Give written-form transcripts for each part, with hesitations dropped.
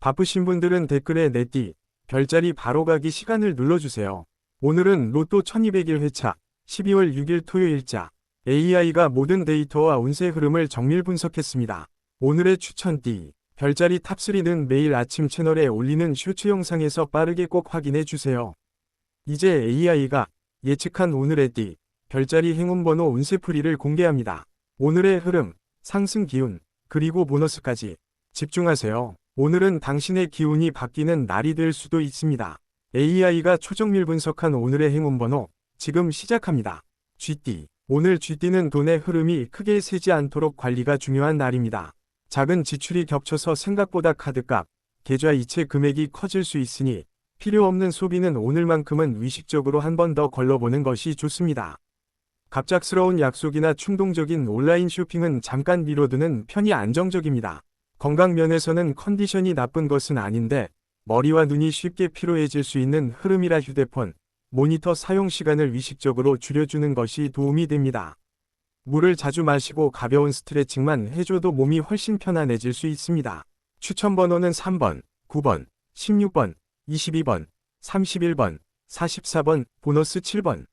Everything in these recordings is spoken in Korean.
바쁘신 분들은 댓글에 내띠, 별자리 바로 가기 시간을 눌러주세요. 오늘은 로또 1200일 회차 12월 6일 토요일자 AI가 모든 데이터와 운세 흐름을 정밀 분석했습니다. 오늘의 추천띠, 별자리 탑3는 매일 아침 채널에 올리는 쇼츠 영상에서 빠르게 꼭 확인해 주세요. 이제 AI가 예측한 오늘의 띠, 별자리 행운번호 운세풀이를 공개합니다. 오늘의 흐름, 상승 기운, 그리고 보너스까지 집중하세요. 오늘은 당신의 기운이 바뀌는 날이 될 수도 있습니다. AI가 초정밀 분석한 오늘의 행운번호, 지금 시작합니다. 쥐띠, 오늘 쥐띠는 돈의 흐름이 크게 새지 않도록 관리가 중요한 날입니다. 작은 지출이 겹쳐서 생각보다 카드값, 계좌 이체 금액이 커질 수 있으니 필요 없는 소비는 오늘만큼은 의식적으로 한 번 더 걸러보는 것이 좋습니다. 갑작스러운 약속이나 충동적인 온라인 쇼핑은 잠깐 미뤄두는 편이 안정적입니다. 건강 면에서는 컨디션이 나쁜 것은 아닌데 머리와 눈이 쉽게 피로해질 수 있는 흐름이라 휴대폰, 모니터 사용 시간을 의식적으로 줄여주는 것이 도움이 됩니다. 물을 자주 마시고 가벼운 스트레칭만 해줘도 몸이 훨씬 편안해질 수 있습니다. 추천 번호는 3번, 9번, 16번, 22번, 31번, 44번, 보너스 7번.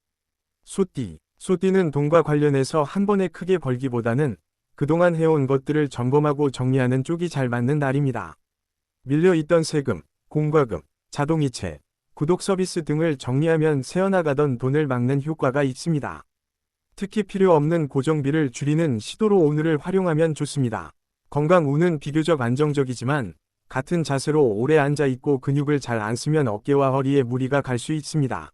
소띠, 소띠는 돈과 관련해서 한 번에 크게 벌기보다는 그동안 해온 것들을 점검하고 정리하는 쪽이 잘 맞는 날입니다. 밀려있던 세금, 공과금, 자동이체, 구독 서비스 등을 정리하면 새어나가던 돈을 막는 효과가 있습니다. 특히 필요 없는 고정비를 줄이는 시도로 오늘을 활용하면 좋습니다. 건강 운은 비교적 안정적이지만 같은 자세로 오래 앉아있고 근육을 잘 안 쓰면 어깨와 허리에 무리가 갈 수 있습니다.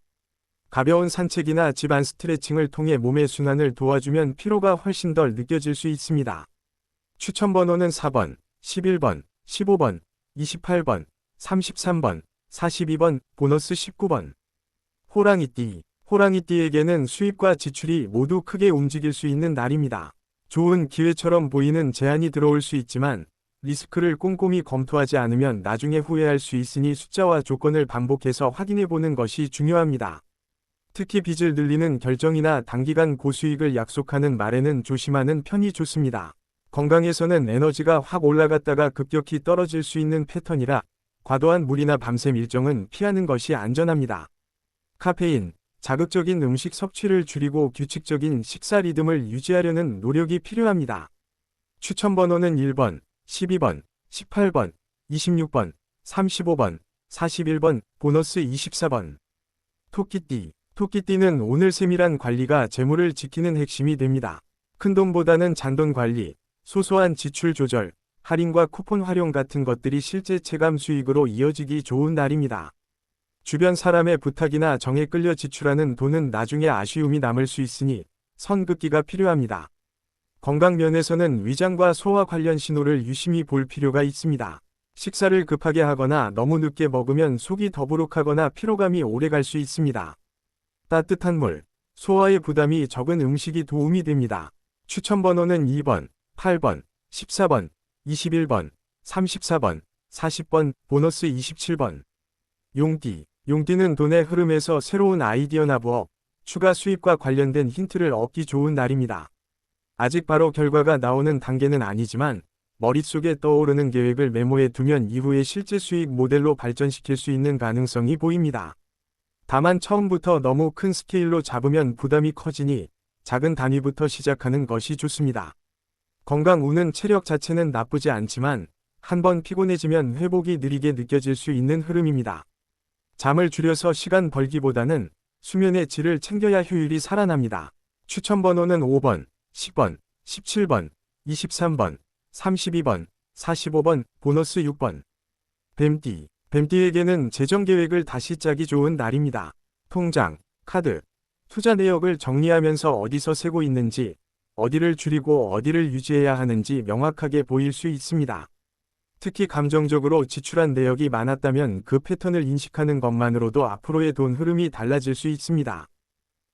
가벼운 산책이나 집안 스트레칭을 통해 몸의 순환을 도와주면 피로가 훨씬 덜 느껴질 수 있습니다. 추천 번호는 4번, 11번, 15번, 28번, 33번, 42번, 보너스 19번. 호랑이띠, 호랑이띠에게는 수입과 지출이 모두 크게 움직일 수 있는 날입니다. 좋은 기회처럼 보이는 제안이 들어올 수 있지만 리스크를 꼼꼼히 검토하지 않으면 나중에 후회할 수 있으니 숫자와 조건을 반복해서 확인해보는 것이 중요합니다. 특히 빚을 늘리는 결정이나 단기간 고수익을 약속하는 말에는 조심하는 편이 좋습니다. 건강에서는 에너지가 확 올라갔다가 급격히 떨어질 수 있는 패턴이라 과도한 무리나 밤샘 일정은 피하는 것이 안전합니다. 카페인, 자극적인 음식 섭취를 줄이고 규칙적인 식사 리듬을 유지하려는 노력이 필요합니다. 추천 번호는 1번, 12번, 18번, 26번, 35번, 41번, 보너스 24번. 토끼띠, 토끼띠는 오늘 세밀한 관리가 재물을 지키는 핵심이 됩니다. 큰돈보다는 잔돈 관리, 소소한 지출 조절, 할인과 쿠폰 활용 같은 것들이 실제 체감 수익으로 이어지기 좋은 날입니다. 주변 사람의 부탁이나 정에 끌려 지출하는 돈은 나중에 아쉬움이 남을 수 있으니 선 긋기가 필요합니다. 건강 면에서는 위장과 소화 관련 신호를 유심히 볼 필요가 있습니다. 식사를 급하게 하거나 너무 늦게 먹으면 속이 더부룩하거나 피로감이 오래 갈 수 있습니다. 따뜻한 물, 소화에 부담이 적은 음식이 도움이 됩니다. 추천 번호는 2번, 8번, 14번, 21번, 34번, 40번, 보너스 27번. 용띠, 용띠는 돈의 흐름에서 새로운 아이디어나 부업, 추가 수입과 관련된 힌트를 얻기 좋은 날입니다. 아직 바로 결과가 나오는 단계는 아니지만 머릿속에 떠오르는 계획을 메모해 두면 이후에 실제 수익 모델로 발전시킬 수 있는 가능성이 보입니다. 다만 처음부터 너무 큰 스케일로 잡으면 부담이 커지니 작은 단위부터 시작하는 것이 좋습니다. 건강 운은 체력 자체는 나쁘지 않지만 한번 피곤해지면 회복이 느리게 느껴질 수 있는 흐름입니다. 잠을 줄여서 시간 벌기보다는 수면의 질을 챙겨야 효율이 살아납니다. 추천 번호는 5번, 10번, 17번, 23번, 32번, 45번, 보너스 6번. 뱀띠, 뱀띠에게는 재정 계획을 다시 짜기 좋은 날입니다. 통장, 카드, 투자 내역을 정리하면서 어디서 새고 있는지, 어디를 줄이고 어디를 유지해야 하는지 명확하게 보일 수 있습니다. 특히 감정적으로 지출한 내역이 많았다면 그 패턴을 인식하는 것만으로도 앞으로의 돈 흐름이 달라질 수 있습니다.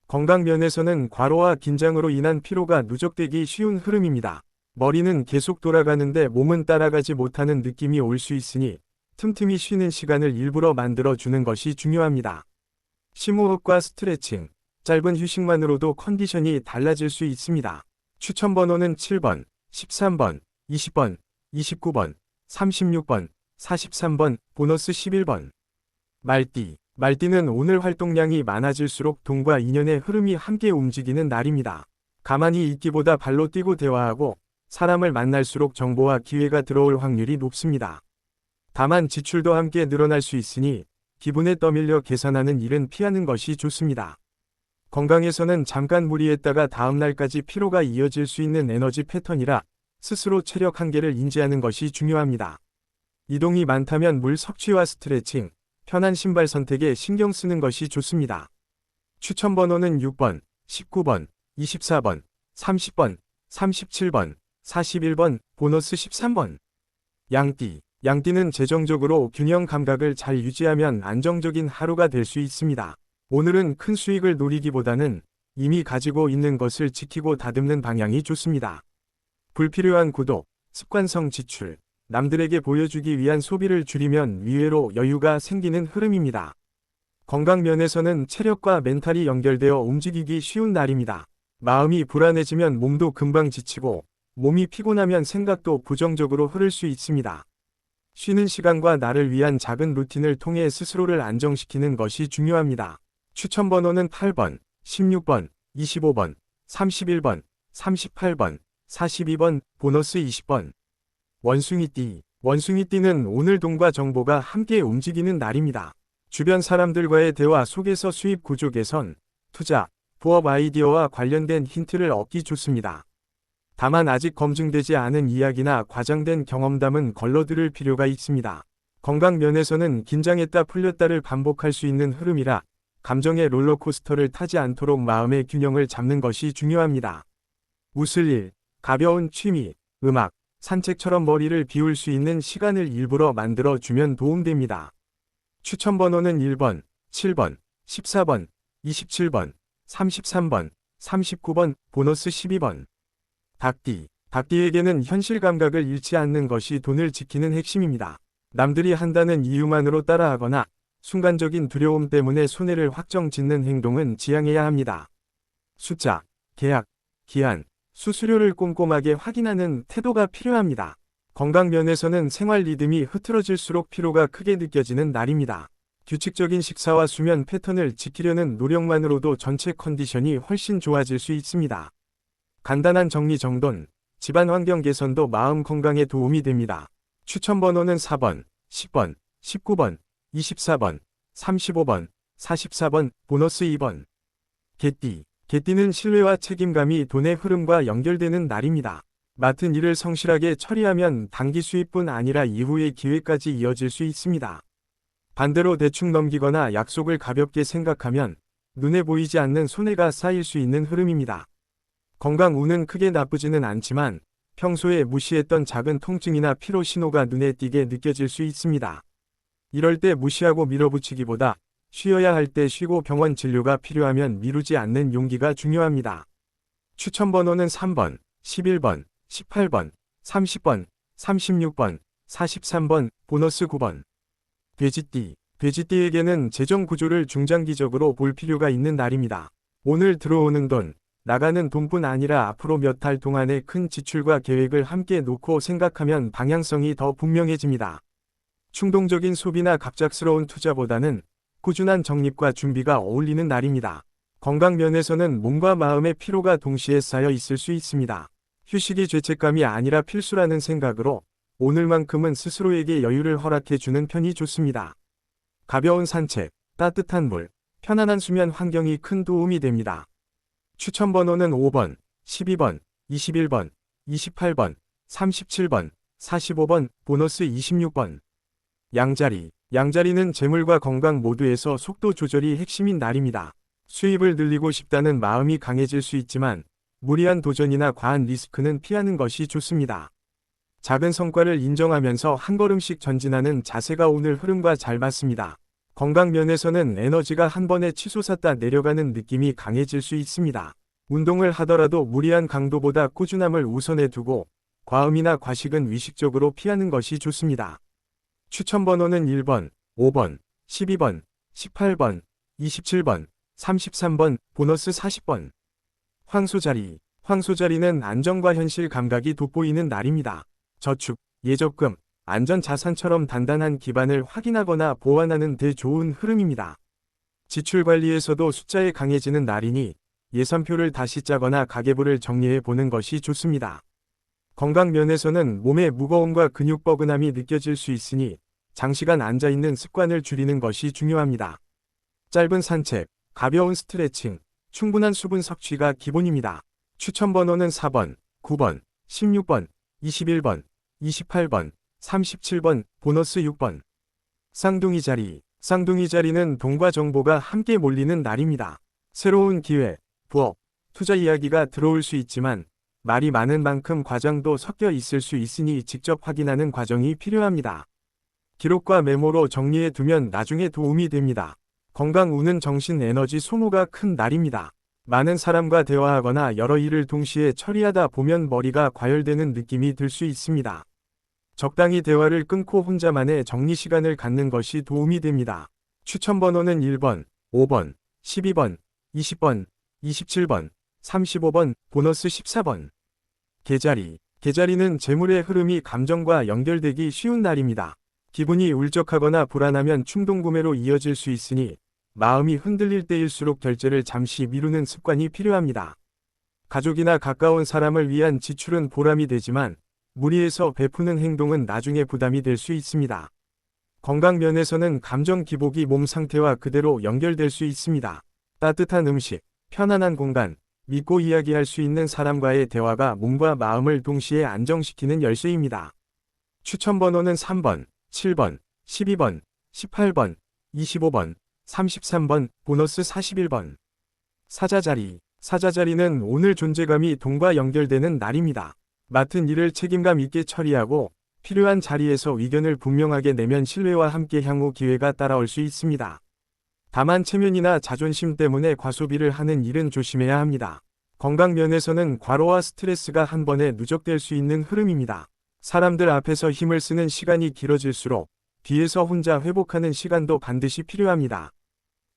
건강 면에서는 과로와 긴장으로 인한 피로가 누적되기 쉬운 흐름입니다. 머리는 계속 돌아가는데 몸은 따라가지 못하는 느낌이 올 수 있으니 틈틈이 쉬는 시간을 일부러 만들어주는 것이 중요합니다. 심호흡과 스트레칭, 짧은 휴식만으로도 컨디션이 달라질 수 있습니다. 추천 번호는 7번, 13번, 20번, 29번, 36번, 43번, 보너스 11번. 말띠. 말띠는 오늘 활동량이 많아질수록 돈과 인연의 흐름이 함께 움직이는 날입니다. 가만히 있기보다 발로 뛰고 대화하고 사람을 만날수록 정보와 기회가 들어올 확률이 높습니다. 다만 지출도 함께 늘어날 수 있으니 기분에 떠밀려 계산하는 일은 피하는 것이 좋습니다. 건강에서는 잠깐 무리했다가 다음날까지 피로가 이어질 수 있는 에너지 패턴이라 스스로 체력 한계를 인지하는 것이 중요합니다. 이동이 많다면 물 섭취와 스트레칭, 편한 신발 선택에 신경 쓰는 것이 좋습니다. 추천 번호는 6번, 19번, 24번, 30번, 37번, 41번, 보너스 13번. 양띠. 양띠는 재정적으로 균형 감각을 잘 유지하면 안정적인 하루가 될 수 있습니다. 오늘은 큰 수익을 노리기보다는 이미 가지고 있는 것을 지키고 다듬는 방향이 좋습니다. 불필요한 구독, 습관성 지출, 남들에게 보여주기 위한 소비를 줄이면 위외로 여유가 생기는 흐름입니다. 건강 면에서는 체력과 멘탈이 연결되어 움직이기 쉬운 날입니다. 마음이 불안해지면 몸도 금방 지치고 몸이 피곤하면 생각도 부정적으로 흐를 수 있습니다. 쉬는 시간과 나를 위한 작은 루틴을 통해 스스로를 안정시키는 것이 중요합니다. 추천 번호는 8번, 16번, 25번, 31번, 38번, 42번, 보너스 20번. 원숭이띠. 원숭이띠는 오늘 돈과 정보가 함께 움직이는 날입니다. 주변 사람들과의 대화 속에서 수입 구조 개선, 투자, 부업 아이디어와 관련된 힌트를 얻기 좋습니다. 다만 아직 검증되지 않은 이야기나 과장된 경험담은 걸러들을 필요가 있습니다. 건강 면에서는 긴장했다 풀렸다를 반복할 수 있는 흐름이라 감정의 롤러코스터를 타지 않도록 마음의 균형을 잡는 것이 중요합니다. 웃을 일, 가벼운 취미, 음악, 산책처럼 머리를 비울 수 있는 시간을 일부러 만들어주면 도움됩니다. 추천 번호는 1번, 7번, 14번, 27번, 33번, 39번, 보너스 12번. 닭띠. 닭띠에게는 현실 감각을 잃지 않는 것이 돈을 지키는 핵심입니다. 남들이 한다는 이유만으로 따라하거나 순간적인 두려움 때문에 손해를 확정짓는 행동은 지양해야 합니다. 숫자, 계약, 기한, 수수료를 꼼꼼하게 확인하는 태도가 필요합니다. 건강 면에서는 생활 리듬이 흐트러질수록 피로가 크게 느껴지는 날입니다. 규칙적인 식사와 수면 패턴을 지키려는 노력만으로도 전체 컨디션이 훨씬 좋아질 수 있습니다. 간단한 정리정돈, 집안 환경 개선도 마음 건강에 도움이 됩니다. 추천 번호는 4번, 10번, 19번, 24번, 35번, 44번, 보너스 2번. 개띠. 개띠는 신뢰와 책임감이 돈의 흐름과 연결되는 날입니다. 맡은 일을 성실하게 처리하면 단기 수입뿐 아니라 이후의 기회까지 이어질 수 있습니다. 반대로 대충 넘기거나 약속을 가볍게 생각하면 눈에 보이지 않는 손해가 쌓일 수 있는 흐름입니다. 건강 운은 크게 나쁘지는 않지만 평소에 무시했던 작은 통증이나 피로 신호가 눈에 띄게 느껴질 수 있습니다. 이럴 때 무시하고 밀어붙이기보다 쉬어야 할 때 쉬고 병원 진료가 필요하면 미루지 않는 용기가 중요합니다. 추천 번호는 3번, 11번, 18번, 30번, 36번, 43번, 보너스 9번. 돼지띠. 돼지띠에게는 재정 구조를 중장기적으로 볼 필요가 있는 날입니다. 오늘 들어오는 돈, 나가는 돈뿐 아니라 앞으로 몇 달 동안의 큰 지출과 계획을 함께 놓고 생각하면 방향성이 더 분명해집니다. 충동적인 소비나 갑작스러운 투자보다는 꾸준한 적립과 준비가 어울리는 날입니다. 건강 면에서는 몸과 마음의 피로가 동시에 쌓여 있을 수 있습니다. 휴식이 죄책감이 아니라 필수라는 생각으로 오늘만큼은 스스로에게 여유를 허락해주는 편이 좋습니다. 가벼운 산책, 따뜻한 물, 편안한 수면 환경이 큰 도움이 됩니다. 추천 번호는 5번, 12번, 21번, 28번, 37번, 45번, 보너스 26번. 양자리. 양자리는 재물과 건강 모두에서 속도 조절이 핵심인 날입니다. 수입을 늘리고 싶다는 마음이 강해질 수 있지만 무리한 도전이나 과한 리스크는 피하는 것이 좋습니다. 작은 성과를 인정하면서 한 걸음씩 전진하는 자세가 오늘 흐름과 잘 맞습니다. 건강 면에서는 에너지가 한 번에 치솟았다 내려가는 느낌이 강해질 수 있습니다. 운동을 하더라도 무리한 강도보다 꾸준함을 우선해 두고 과음이나 과식은 의식적으로 피하는 것이 좋습니다. 추천 번호는 1번, 5번, 12번, 18번, 27번, 33번, 보너스 40번. 황소자리. 황소자리는 안정과 현실 감각이 돋보이는 날입니다. 저축, 예적금, 안전 자산처럼 단단한 기반을 확인하거나 보완하는 데 좋은 흐름입니다. 지출 관리에서도 숫자에 강해지는 날이니 예산표를 다시 짜거나 가계부를 정리해 보는 것이 좋습니다. 건강 면에서는 몸의 무거움과 근육 뻐근함이 느껴질 수 있으니 장시간 앉아있는 습관을 줄이는 것이 중요합니다. 짧은 산책, 가벼운 스트레칭, 충분한 수분 섭취가 기본입니다. 추천 번호는 4번, 9번, 16번, 21번, 28번, 37번, 보너스 6번. 쌍둥이 자리. 쌍둥이 자리는 돈과 정보가 함께 몰리는 날입니다. 새로운 기회, 부업, 투자 이야기가 들어올 수 있지만 말이 많은 만큼 과장도 섞여 있을 수 있으니 직접 확인하는 과정이 필요합니다. 기록과 메모로 정리해 두면 나중에 도움이 됩니다. 건강 운은 정신 에너지 소모가 큰 날입니다. 많은 사람과 대화하거나 여러 일을 동시에 처리하다 보면 머리가 과열되는 느낌이 들 수 있습니다. 적당히 대화를 끊고 혼자만의 정리 시간을 갖는 것이 도움이 됩니다. 추천 번호는 1번, 5번, 12번, 20번, 27번, 35번, 보너스 14번. 계자리. 계자리는 재물의 흐름이 감정과 연결되기 쉬운 날입니다. 기분이 울적하거나 불안하면 충동구매로 이어질 수 있으니 마음이 흔들릴 때일수록 결제를 잠시 미루는 습관이 필요합니다. 가족이나 가까운 사람을 위한 지출은 보람이 되지만 무리해서 베푸는 행동은 나중에 부담이 될 수 있습니다. 건강 면에서는 감정 기복이 몸 상태와 그대로 연결될 수 있습니다. 따뜻한 음식, 편안한 공간, 믿고 이야기할 수 있는 사람과의 대화가 몸과 마음을 동시에 안정시키는 열쇠입니다. 추천 번호는 3번, 7번, 12번, 18번, 25번, 33번, 보너스 41번. 사자자리. 사자자리는 오늘 존재감이 돈과 연결되는 날입니다. 맡은 일을 책임감 있게 처리하고 필요한 자리에서 의견을 분명하게 내면 신뢰와 함께 향후 기회가 따라올 수 있습니다. 다만 체면이나 자존심 때문에 과소비를 하는 일은 조심해야 합니다. 건강 면에서는 과로와 스트레스가 한 번에 누적될 수 있는 흐름입니다. 사람들 앞에서 힘을 쓰는 시간이 길어질수록 뒤에서 혼자 회복하는 시간도 반드시 필요합니다.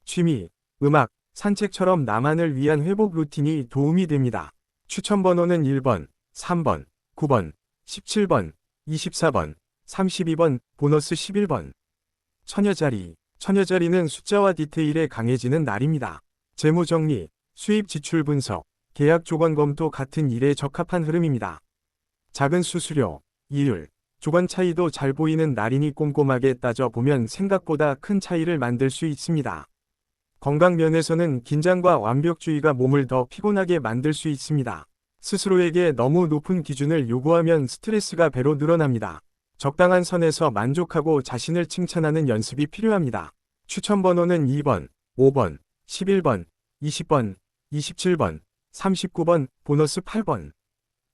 취미, 음악, 산책처럼 나만을 위한 회복 루틴이 도움이 됩니다. 추천 번호는 1번, 3번, 9번, 17번, 24번, 32번, 보너스 11번. 처녀자리. 처녀자리는 숫자와 디테일에 강해지는 날입니다. 재무 정리, 수입 지출 분석, 계약 조건 검토 같은 일에 적합한 흐름입니다. 작은 수수료, 이율, 조건 차이도 잘 보이는 날이니 꼼꼼하게 따져보면 생각보다 큰 차이를 만들 수 있습니다. 건강 면에서는 긴장과 완벽주의가 몸을 더 피곤하게 만들 수 있습니다. 스스로에게 너무 높은 기준을 요구하면 스트레스가 배로 늘어납니다. 적당한 선에서 만족하고 자신을 칭찬하는 연습이 필요합니다. 추천 번호는 2번, 5번, 11번, 20번, 27번, 39번, 보너스 8번.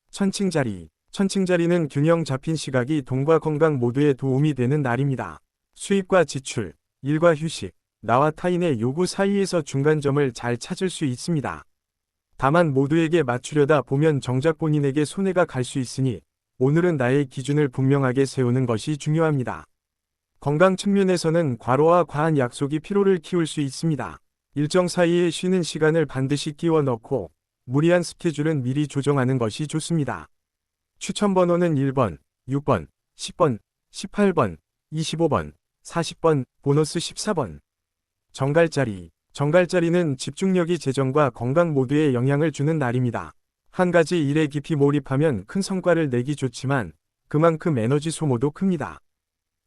천칭자리. 천칭자리는 균형 잡힌 시각이 돈과 건강 모두에 도움이 되는 날입니다. 수입과 지출, 일과 휴식, 나와 타인의 요구 사이에서 중간점을 잘 찾을 수 있습니다. 다만 모두에게 맞추려다 보면 정작 본인에게 손해가 갈 수 있으니 오늘은 나의 기준을 분명하게 세우는 것이 중요합니다. 건강 측면에서는 과로와 과한 약속이 피로를 키울 수 있습니다. 일정 사이에 쉬는 시간을 반드시 끼워 넣고 무리한 스케줄은 미리 조정하는 것이 좋습니다. 추천 번호는 1번, 6번, 10번, 18번, 25번, 40번, 보너스 14번. 정갈자리. 정갈자리는 집중력이 재정과 건강 모두에 영향을 주는 날입니다. 한 가지 일에 깊이 몰입하면 큰 성과를 내기 좋지만 그만큼 에너지 소모도 큽니다.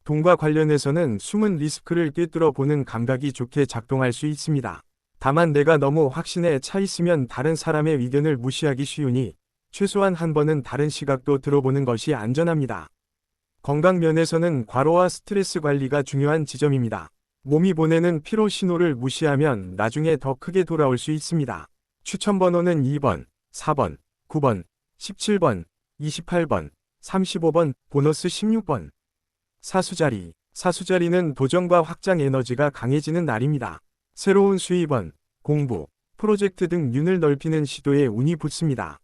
돈과 관련해서는 숨은 리스크를 꿰뚫어 보는 감각이 좋게 작동할 수 있습니다. 다만 내가 너무 확신에 차 있으면 다른 사람의 의견을 무시하기 쉬우니 최소한 한 번은 다른 시각도 들어보는 것이 안전합니다. 건강 면에서는 과로와 스트레스 관리가 중요한 지점입니다. 몸이 보내는 피로 신호를 무시하면 나중에 더 크게 돌아올 수 있습니다. 추천 번호는 2번, 4번, 9번, 17번, 28번, 35번, 보너스 16번. 사수자리. 사수자리는 도전과 확장 에너지가 강해지는 날입니다. 새로운 수입원, 공부, 프로젝트 등 윤을 넓히는 시도에 운이 붙습니다.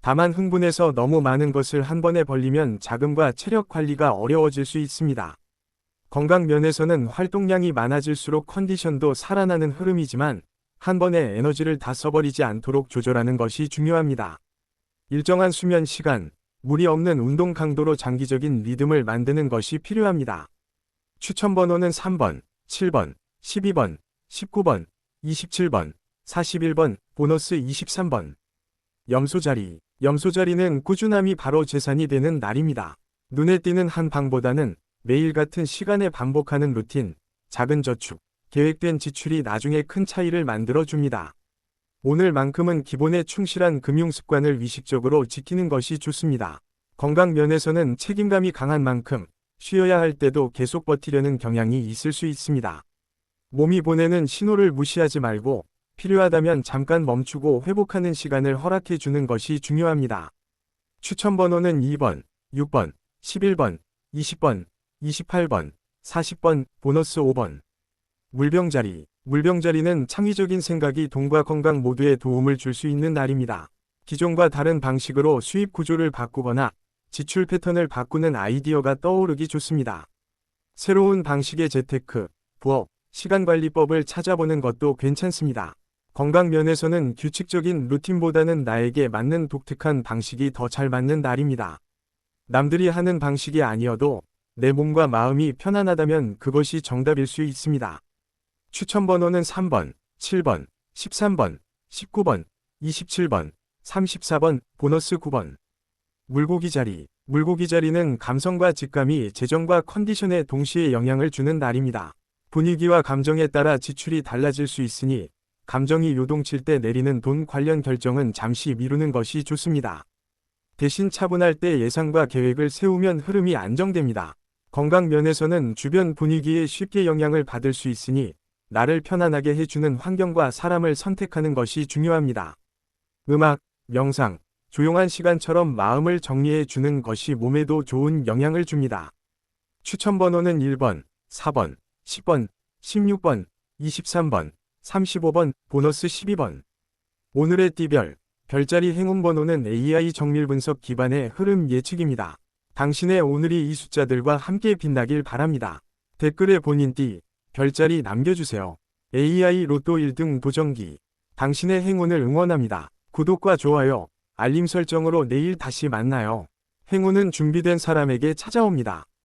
다만 흥분해서 너무 많은 것을 한 번에 벌리면 자금과 체력 관리가 어려워질 수 있습니다. 건강 면에서는 활동량이 많아질수록 컨디션도 살아나는 흐름이지만 한 번에 에너지를 다 써버리지 않도록 조절하는 것이 중요합니다. 일정한 수면 시간, 무리 없는 운동 강도로 장기적인 리듬을 만드는 것이 필요합니다. 추천 번호는 3번, 7번, 12번, 19번, 27번, 41번, 보너스 23번. 염소자리. 염소자리는 꾸준함이 바로 재산이 되는 날입니다. 눈에 띄는 한 방보다는 매일 같은 시간에 반복하는 루틴, 작은 저축, 계획된 지출이 나중에 큰 차이를 만들어 줍니다. 오늘만큼은 기본에 충실한 금융 습관을 의식적으로 지키는 것이 좋습니다. 건강 면에서는 책임감이 강한 만큼 쉬어야 할 때도 계속 버티려는 경향이 있을 수 있습니다. 몸이 보내는 신호를 무시하지 말고 필요하다면 잠깐 멈추고 회복하는 시간을 허락해 주는 것이 중요합니다. 추천 번호는 2번, 6번, 11번, 20번, 28번, 40번, 보너스 5번. 물병자리. 물병자리는 창의적인 생각이 돈과 건강 모두에 도움을 줄 수 있는 날입니다. 기존과 다른 방식으로 수입 구조를 바꾸거나 지출 패턴을 바꾸는 아이디어가 떠오르기 좋습니다. 새로운 방식의 재테크, 부업, 시간관리법을 찾아보는 것도 괜찮습니다. 건강 면에서는 규칙적인 루틴보다는 나에게 맞는 독특한 방식이 더 잘 맞는 날입니다. 남들이 하는 방식이 아니어도 내 몸과 마음이 편안하다면 그것이 정답일 수 있습니다. 추천 번호는 3번, 7번, 13번, 19번, 27번, 34번, 보너스 9번. 물고기 자리. 물고기 자리는 감성과 직감이 재정과 컨디션에 동시에 영향을 주는 날입니다. 분위기와 감정에 따라 지출이 달라질 수 있으니 감정이 요동칠 때 내리는 돈 관련 결정은 잠시 미루는 것이 좋습니다. 대신 차분할 때 예상과 계획을 세우면 흐름이 안정됩니다. 건강 면에서는 주변 분위기에 쉽게 영향을 받을 수 있으니 나를 편안하게 해주는 환경과 사람을 선택하는 것이 중요합니다. 음악, 명상, 조용한 시간처럼 마음을 정리해 주는 것이 몸에도 좋은 영향을 줍니다. 추천 번호는 1번, 4번, 10번, 16번, 23번, 35번, 보너스 12번. 오늘의 띠별, 별자리 행운 번호는 AI 정밀 분석 기반의 흐름 예측입니다. 당신의 오늘이 이 숫자들과 함께 빛나길 바랍니다. 댓글에 본인 띠, 별자리 남겨주세요. AI 로또 1등 도전기. 당신의 행운을 응원합니다. 구독과 좋아요, 알림 설정으로 내일 다시 만나요. 행운은 준비된 사람에게 찾아옵니다.